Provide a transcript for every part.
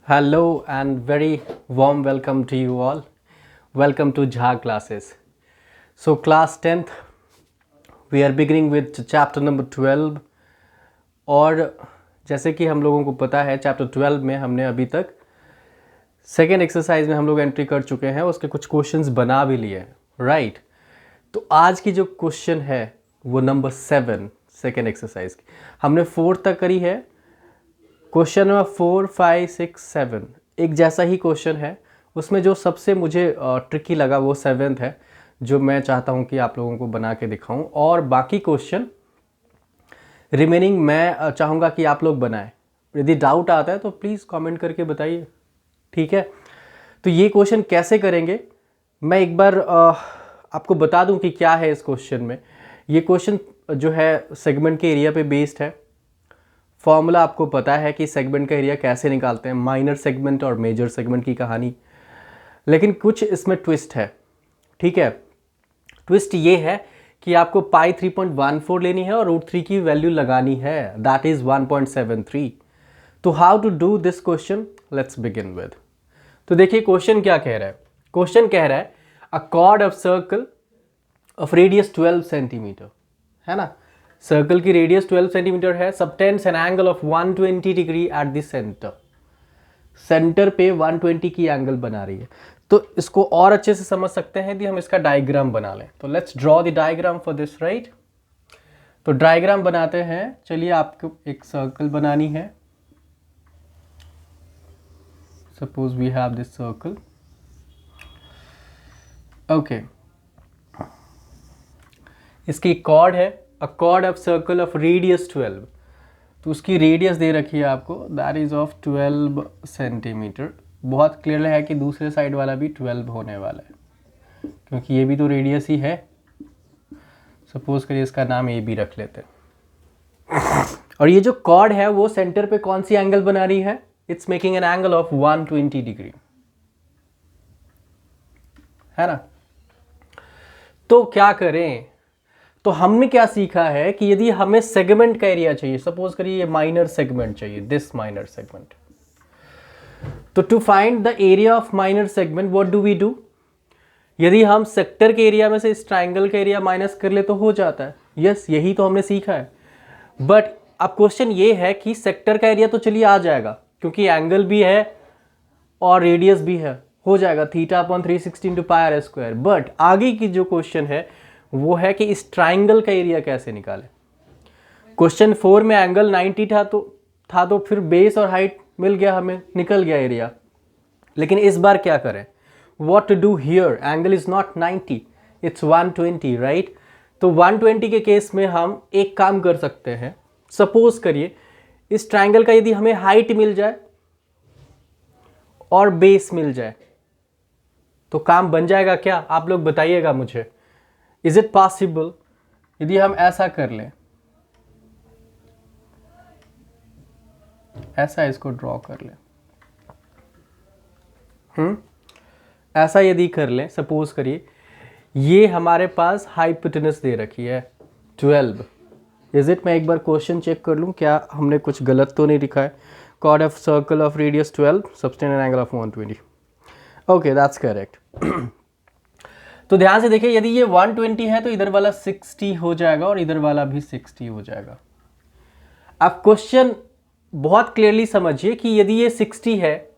Hello and very warm welcome to you all. Welcome to Jha classes. So class 10th we are beginning with chapter number 12 और जैसे कि हम लोगों को पता है चैप्टर 12 में हमने अभी तक सेकेंड एक्सरसाइज में हम लोग एंट्री कर चुके हैं, उसके कुछ क्वेश्चंस बना भी लिए हैं, राइट। तो आज की जो क्वेश्चन है वो नंबर 7 सेकेंड एक्सरसाइज की हमने 4 तक करी है। क्वेश्चन नंबर 4, 5, 6, 7 एक जैसा ही क्वेश्चन है। उसमें जो सबसे मुझे ट्रिकी लगा वो 7th है, जो मैं चाहता हूँ कि आप लोगों को बना के दिखाऊं, और बाकी क्वेश्चन रिमेनिंग मैं चाहूँगा कि आप लोग बनाएं। यदि डाउट आता है तो प्लीज़ कमेंट करके बताइए, ठीक है। तो ये क्वेश्चन कैसे करेंगे मैं एक बार आपको बता दूं कि क्या है इस क्वेश्चन में। ये क्वेश्चन जो है सेगमेंट के एरिया पे बेस्ड है। फॉर्मूला आपको पता है कि सेगमेंट का एरिया कैसे निकालते हैं, माइनर सेगमेंट और मेजर सेगमेंट की कहानी। लेकिन कुछ इसमें ट्विस्ट है, ठीक है। ट्विस्ट ये है कि आपको पाई 3.14 लेनी है और √3 की वैल्यू लगानी है, दैट इज 1.73। तो how to do this question, let's begin with. तो देखिए क्वेश्चन क्या कह रहा है। क्वेश्चन कह रहा है a chord of circle of radius 12 centimetre, है ना। सर्कल की रेडियस 12 सेंटीमीटर है, subtends N angle of 120 degree at the centre. Centre पे 120 की एंगल बना रही है। तो इसको और अच्छे से समझ सकते हैं यदि हम इसका डायग्राम बना लें। तो let's draw the diagram for this, right. तो डायग्राम बनाते हैं। चलिए आपको एक सर्कल बनानी है। Suppose we have this circle, okay. इसकी कॉर्ड है a chord of circle of radius 12। तो उसकी रेडियस दे रखी है आपको, दैट इज ऑफ 12 सेंटीमीटर। बहुत क्लियर है कि दूसरे साइड वाला भी 12 होने वाला है, क्योंकि ये भी तो रेडियस ही है। सपोज करिए इसका नाम ए बी रख लेते हैं। और ये जो कॉर्ड है वो सेंटर पे कौन सी एंगल बना रही है, it's making an angle of 120 degree, है ना। तो क्या करें, तो हमने क्या सीखा है कि यदि हमें सेगमेंट का एरिया चाहिए, सपोज करिए ये माइनर सेगमेंट चाहिए, दिस माइनर सेगमेंट। तो to find the area of minor segment what do we do. यदि हम सेक्टर के एरिया में से इस ट्राइंगल का एरिया माइनस कर ले तो हो जाता है। यस, यही तो हमने सीखा है। बट अब क्वेश्चन ये है कि सेक्टर का एरिया तो चलिए आ जाएगा, क्योंकि एंगल भी है और रेडियस भी है, हो जाएगा θ/360 बट आगे की जो क्वेश्चन है वो है कि इस ट्राइंगल का एरिया कैसे निकालें। क्वेश्चन 4 में एंगल 90 था तो फिर बेस और हाइट मिल गया, हमें निकल गया एरिया। लेकिन इस बार क्या करें, what to do here, angle is not 90, it's 120, right. तो 120 के केस में हम एक काम कर सकते हैं। सपोज करिए इस ट्राइंगल का यदि हमें हाइट मिल जाए और बेस मिल जाए तो काम बन जाएगा क्या, आप लोग बताइएगा मुझे। इज इट पॉसिबल यदि हम ऐसा कर लें, ऐसा इसको ड्रॉ कर लें, ऐसा यदि कर लें, सपोज करिए ये हमारे पास हाइपोटेनस दे रखी है 12। इज इट, मैं एक बार क्वेश्चन चेक कर लूं क्या हमने कुछ गलत तो नहीं लिखा है। Chord of circle of radius 12, subtend an angle of 120, okay that's correct. तो ध्यान से देखिए, यदि ये 120 है तो इधर वाला 60 हो जाएगा और इधर वाला भी 60 हो जाएगा। अब क्वेश्चन बहुत क्लियरली समझिए कि यदि ये 60 है,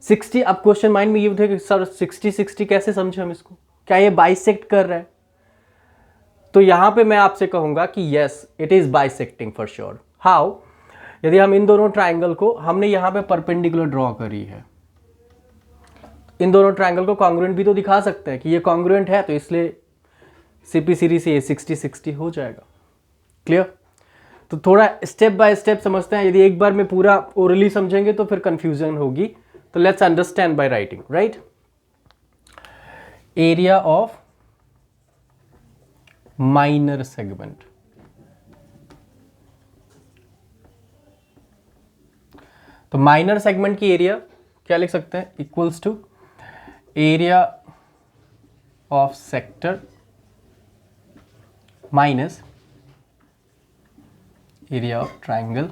60, अब क्वेश्चन माइंड में ये उठे कि सर 60 कैसे समझे हम इसको, क्या ये बाइसेक्ट कर रहा है। तो यहां पे मैं आपसे कहूंगा कि yes it is bisecting for sure. How, यदि हम इन दोनों ट्राइंगल को, हमने यहां पे परपेंडिकुलर ड्रॉ करी है, इन दोनों ट्राइंगल को कॉन्ग्रुएंट भी तो दिखा सकते हैं कि ये कॉन्ग्रुएंट है, तो इसलिए सीपी सीरीज से ये 60-60 हो जाएगा। क्लियर। तो थोड़ा स्टेप बाय स्टेप समझते हैं। यदि एक बार में पूरा ओरली समझेंगे तो फिर कंफ्यूजन होगी। तो let's understand by writing, right. Area of minor segment, तो माइनर सेगमेंट की एरिया क्या लिख सकते हैं, equals to area of sector minus area of triangle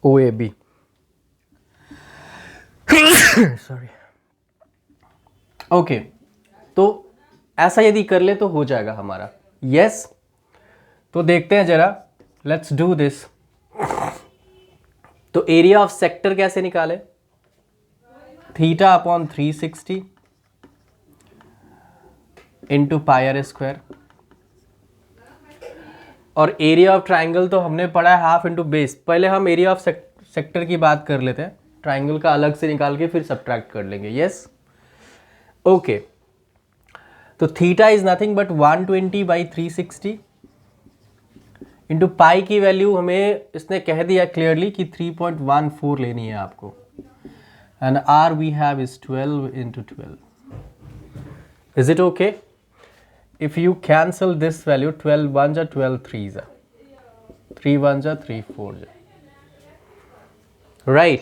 OAB। Sorry. Okay, तो ऐसा यदि कर ले तो हो जाएगा हमारा। यस, तो देखते हैं जरा, लेट्स डू दिस। तो एरिया ऑफ सेक्टर कैसे निकाले? Theta upon 360 into pi R square. और एरिया ऑफ ट्राइंगल तो हमने पढ़ा है हाफ इंटू बेस। पहले हम एरिया ऑफ सेक्टर की बात कर लेते हैं, ट्राइंगल का अलग से निकाल के फिर सब्ट्रैक्ट कर लेंगे। Yes, okay. तो theta is nothing but 120 by 360 into pi की वैल्यू हमें इसने कह दिया क्लियरली कि 3.14 लेनी है आपको। And R we have is 12 into 12। Is it okay? If you cancel this value, 12 1 जा 12 3 जा 3 1 जा 3 4 जा, राइट।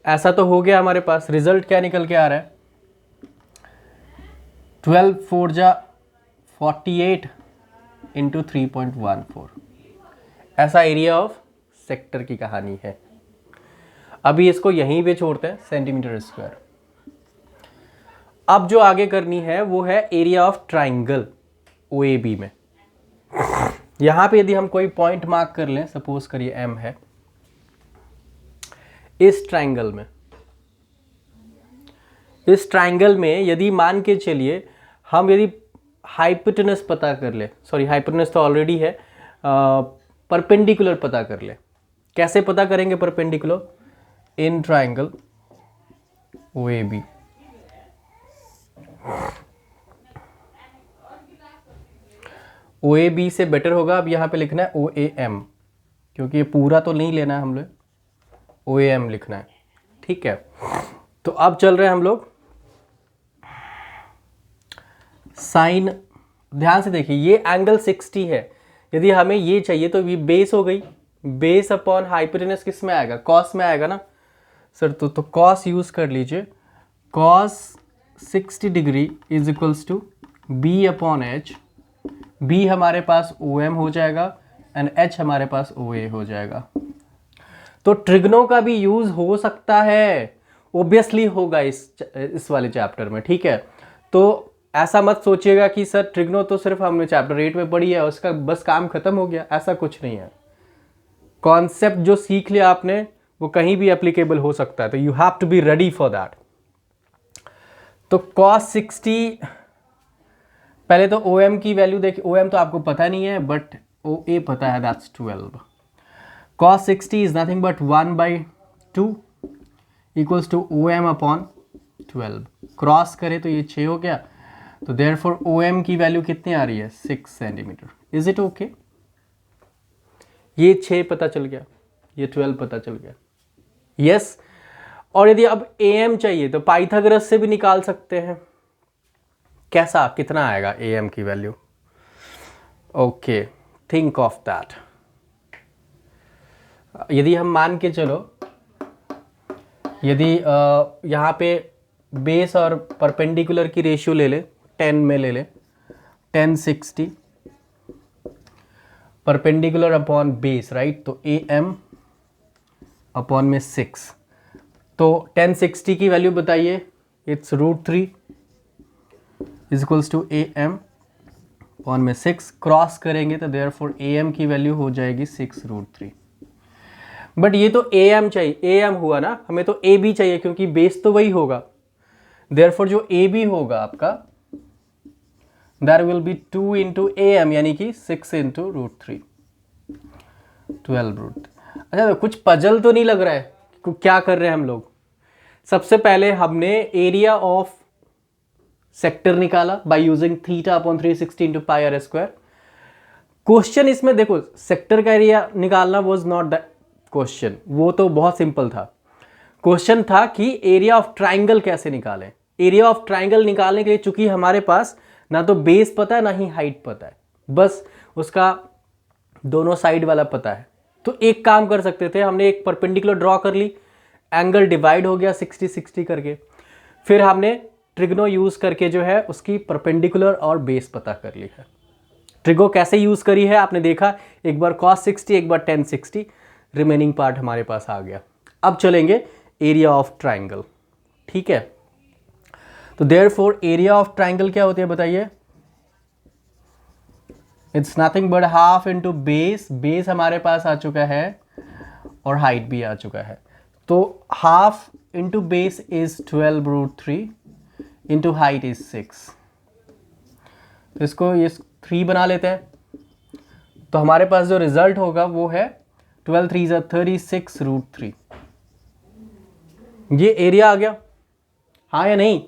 ऐसा तो हो गया हमारे पास। रिजल्ट क्या निकल के आ रहा है? 12 4 जा 48 इंटू 3.14। ऐसा एरिया ऑफ सेक्टर की कहानी है। अभी इसको यहीं पे छोड़ते हैं, सेंटीमीटर स्क्वायर। अब जो आगे करनी है वो है एरिया ऑफ ट्राइंगल OAB में। यहां पे यदि हम कोई पॉइंट मार्क कर लें, सपोज करिए M है, इस ट्राइंगल में यदि मान के चलिए हम यदि हाइपोटेनस पता कर ले, सॉरी हाइपोटेनस तो ऑलरेडी है, परपेंडिकुलर पता कर ले। कैसे पता करेंगे perpendicular? In triangle OAB। OAB से बेटर होगा अब यहां पे लिखना है OAM, क्योंकि ये पूरा तो नहीं लेना है हम लोग, OAM लिखना है। ठीक है, तो अब चल रहे हैं हम लोग साइन। ध्यान से देखिए, ये एंगल 60 है। यदि हमें ये चाहिए तो ये बेस हो गई, बेस अपॉन हाइपोटेनस किस में आएगा? कॉस में आएगा ना सर। तो कॉस यूज कर लीजिए। Cos 60 degree is equals to B upon H. B हमारे पास OM हो जाएगा एंड एच हमारे पास OA हो जाएगा। तो ट्रिग्नो का भी यूज हो सकता है, ओब्वियसली होगा इस वाले चैप्टर में। ठीक है, तो ऐसा मत सोचिएगा कि सर ट्रिग्नो तो सिर्फ हमने चैप्टर 8 में पढ़ी है, उसका बस काम खत्म हो गया। ऐसा कुछ नहीं है। कॉन्सेप्ट जो सीख लिया आपने वो कहीं भी एप्लीकेबल हो सकता है, तो you have to be ready for that. तो cos 60, पहले तो OM की वैल्यू देखिए। OM तो आपको पता नहीं है बट OA पता है, that's 12। cos 60 is nothing but 1/2 equals to OM upon 12। Cross करे तो ये 6 हो गया, तो देयरफॉर OM की वैल्यू कितनी आ रही है? 6 सेंटीमीटर। Is it okay? ये 6 पता चल गया, ये 12 पता चल गया। यस, और यदि अब AM चाहिए तो पाइथागोरस से भी निकाल सकते हैं। कैसा, कितना आएगा AM की value? Okay, think of that. यदि हम मान के चलो, यदि यहाँ पे बेस और परपेंडिकुलर की रेशियो ले ले, 10 में ले ले, 10 60 परपेंडिकुलर अपॉन बेस, राइट। तो AM अपॉन में 6। तो 10 60 की वैल्यू बताइए। It's √3 is equals to AM upon में 6। क्रॉस करेंगे तो देयरफॉर AM की वैल्यू हो जाएगी 6√3। बट ये तो AM चाहिए, AM हुआ ना, हमें तो AB चाहिए क्योंकि बेस तो वही होगा। देयरफॉर जो AB होगा आपका, that will be 2 into AM, यानी कि 6 इंटू √3, 12 √3। अच्छा, तो कुछ पजल तो नहीं लग रहा है क्या कर रहे हैं हम लोग? सबसे पहले हमने एरिया ऑफ सेक्टर निकाला by using theta upon 360 into pi R square. Question इसमें देखो, सेक्टर का एरिया निकालना वाज नॉट द क्वेश्चन, वो तो बहुत सिंपल था। क्वेश्चन था कि एरिया ऑफ ट्राइंगल कैसे निकालें। एरिया ऑफ ट्राइंगल निकालने के लिए चूंकि हमारे पास ना तो बेस पता है ना ही हाइट पता है, बस उसका दोनों साइड वाला पता है। तो एक काम कर सकते थे, हमने एक परपेंडिकुलर ड्रॉ कर ली, एंगल डिवाइड हो गया 60-60 करके, फिर हमने ट्रिग्नो यूज करके जो है उसकी परपेंडिकुलर और बेस पता कर ली है। ट्रिगो कैसे यूज करी है आपने देखा, एक बार cos 60, एक बार tan 60, रिमेनिंग पार्ट हमारे पास आ गया। अब चलेंगे एरिया ऑफ ट्राइंगल। ठीक है। तो देयरफॉर एरिया ऑफ ट्राइंगल क्या होती है बताइए? It's nothing but half into base. Base हमारे पास आ चुका है और हाइट भी आ चुका है, तो half into base is 12√3 into height is 6। तो इसको ये 3 बना लेते हैं, तो हमारे पास जो रिजल्ट होगा वो है 12 3 36√3। ये एरिया आ गया, हाँ या नहीं?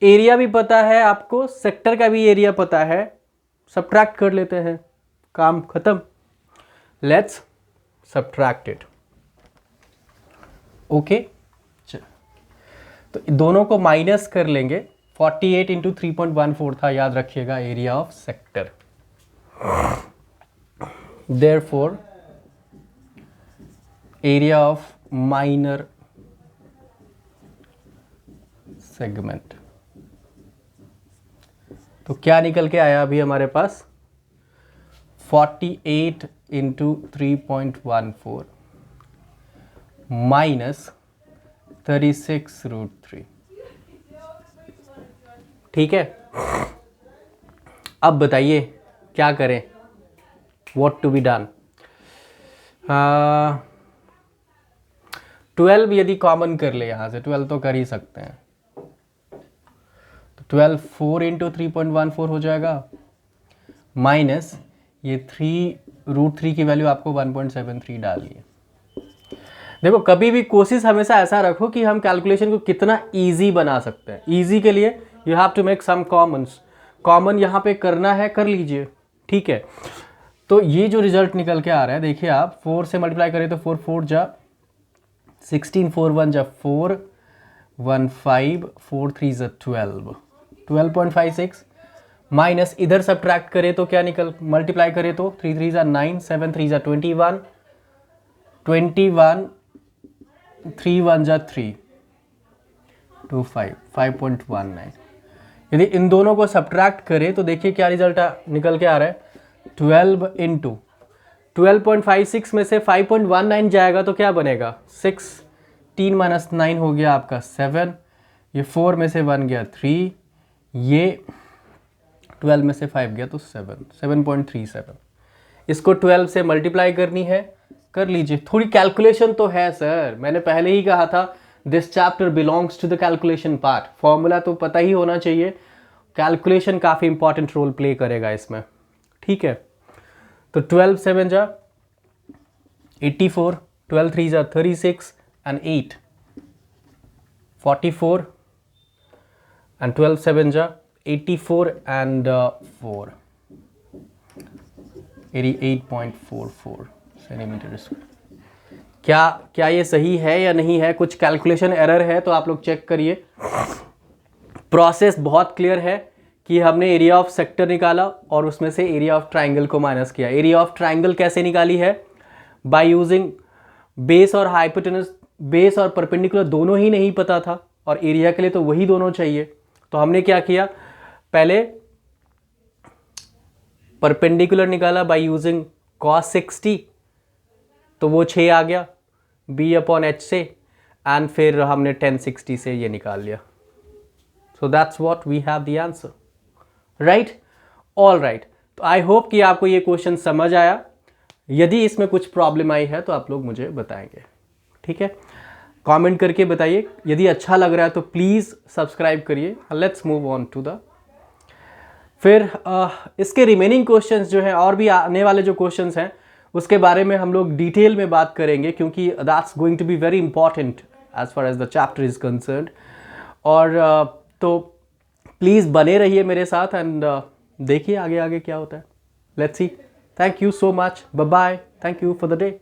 एरिया भी पता है आपको, सेक्टर का भी एरिया पता है, सब्ट्रैक्ट कर लेते हैं, काम खत्म। Let's subtract it. ओके, तो दोनों को माइनस कर लेंगे। 48 इंटू 3.14 था, याद रखिएगा, area of sector. Therefore area of minor segment, तो क्या निकल के आया अभी हमारे पास? 48 इंटू 3.14 माइनस 36√3। ठीक है, अब बताइए क्या करें? What to be done? 12 यदि कॉमन कर ले, यहाँ से 12 तो कर ही सकते हैं, तो 12 4 इंटू 3.14 हो जाएगा, माइनस ये 3√3 की वैल्यू आपको 1.73 डालनी है। देखो, कभी भी कोशिश हमेशा ऐसा रखो कि हम कैलकुलेशन को कितना इजी बना सकते हैं। इजी के लिए you have to make some commons. Common यहाँ पे करना है, कर लीजिए, ठीक है। तो ये जो रिजल्ट निकल के आ रहा है, देखिए आप 4 से मल्टीप्लाई करें तो 4 4 जा 16, 4 1 जा 4 1 5 4 3 जा 12 12.56 माइनस इधर सब्ट्रैक्ट करें तो क्या निकल, मल्टीप्लाई करें तो 3 3 जा 9 7 3 जा 21 21 3 1 जा 3 2 5 5.19। यदि इन दोनों को सब्ट्रैक्ट करें तो देखिए क्या रिजल्ट निकल के आ रहा है। 12 इंटू 12.56 में से 5.19 जाएगा तो क्या बनेगा? 16 माइनस 9 हो गया आपका 7, ये 4 में से 1 गया 3, ये 12 में से 5 गया तो 7.37। इसको 12 से मल्टीप्लाई करनी है, कर लीजिए। थोड़ी कैलकुलेशन तो है सर, मैंने पहले ही कहा था this chapter belongs to the calculation part. Formula तो पता ही होना चाहिए, कैलकुलेशन काफ़ी इंपॉर्टेंट रोल प्ले करेगा इसमें, ठीक है। तो 12 7 जा 84, 12 3 जा 36 एंड 8 44 and 12 7 जा 84 and 4 88.44 सेंटीमीटर स्क्वायर। क्या ये सही है या नहीं है? कुछ कैलकुलेशन एरर है तो आप लोग चेक करिए। प्रोसेस बहुत क्लियर है कि हमने एरिया ऑफ सेक्टर निकाला और उसमें से एरिया ऑफ ट्राइंगल को माइनस किया। एरिया ऑफ ट्राइंगल कैसे निकाली है? बाय यूजिंग बेस और हाइपोटेनस। बेस और परपेंडिकुलर दोनों ही नहीं पता था और एरिया के लिए तो वही दोनों चाहिए। तो हमने क्या किया, पहले परपेंडिकुलर निकाला बाय यूजिंग cos 60, तो वो 6 आ गया b/h से, एंड फिर हमने tan 60 से ये निकाल लिया। So that's what we have the answer, right? All right. तो आई होप कि आपको ये क्वेश्चन समझ आया। यदि इसमें कुछ प्रॉब्लम आई है तो आप लोग मुझे बताएंगे, ठीक है? कमेंट करके बताइए। यदि अच्छा लग रहा है तो प्लीज़ सब्सक्राइब करिए। Let's move on to the फिर इसके रिमेनिंग क्वेश्चंस जो हैं और भी आने वाले जो क्वेश्चंस हैं उसके बारे में हम लोग डिटेल में बात करेंगे, क्योंकि that's going to be very important as far as the chapter is concerned. और तो प्लीज़ बने रहिए मेरे साथ एंड देखिए आगे आगे क्या होता है। Let's see. Thank you so much, bye bye, thank you for the day.